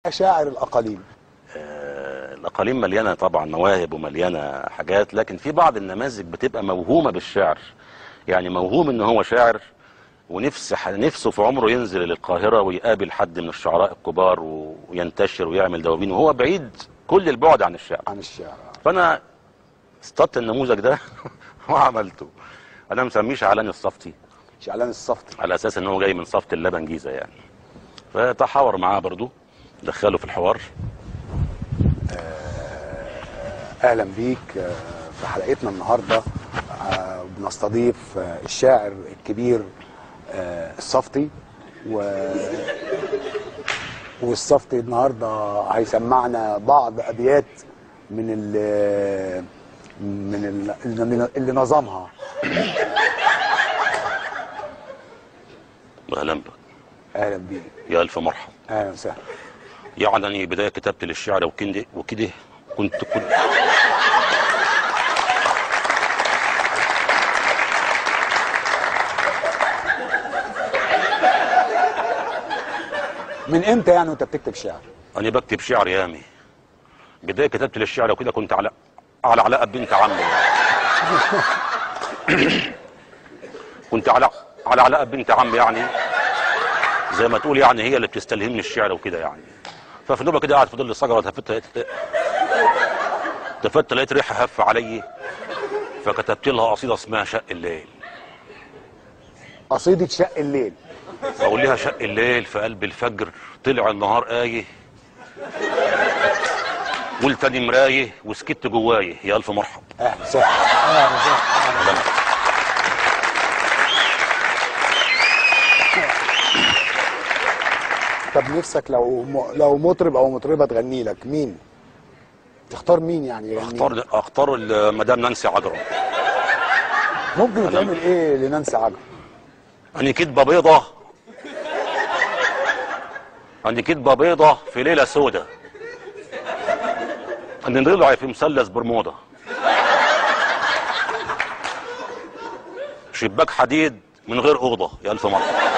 شاعر الأقاليم. الأقاليم مليانة طبعا مواهب ومليانة حاجات، لكن في بعض النماذج بتبقى موهومة بالشعر، يعني موهوم ان هو شاعر نفسه في عمره ينزل للقاهرة ويقابل حد من الشعراء الكبار وينتشر ويعمل دواوين، وهو بعيد كل البعد عن الشعر. فأنا اصطدت النموذج ده وعملته. أنا مسميه شعلان الصفتي. شعلان الصفتي على أساس ان هو جاي من صفت اللبن جيزة يعني. فتحاور معاه برضو، دخله في الحوار. اهلا بيك في حلقتنا النهارده. بنستضيف الشاعر الكبير الصفتي، والصفتي النهارده هيسمعنا بعض ابيات من اللي نظمها. اهلا بك. اهلا بيك. يا الف مرحبا. اهلا وسهلا. يعني بدايه كتابتي للشعر وكده كنت من امتى يعني وانت بتكتب شعر؟ انا بكتب شعر يامي. بدايه كتابتي للشعر وكده كنت على علاء بنت عمي. كنت على علاء بنت عمي، يعني زي ما تقول يعني هي اللي بتستلهمني الشعر وكده يعني. ففي نوبه كده قاعد في ظل الشجره تفت لقيت ريحه هف علي، فكتبت لها قصيده اسمها شق الليل. قصيده شق الليل. بقول لها شق الليل في قلب الفجر طلع النهار قايه، قلت اني مرايه وسكت جوايه. يا الف مرحب. اهلا وسهلا. اهلا وسهلا. طب نفسك لو مطرب او مطربه تغني لك، مين تختار؟ مين يعني يغني؟ اختار مدام نانسي عجرم. ممكن يتعمل ايه لنانسي عجرم؟ اني كدبه بيضه، اني كدبه بيضه في ليله سودة، اني ضلعي في مثلث برمودا، شباك حديد من غير اوضه. يا الف مرحبا.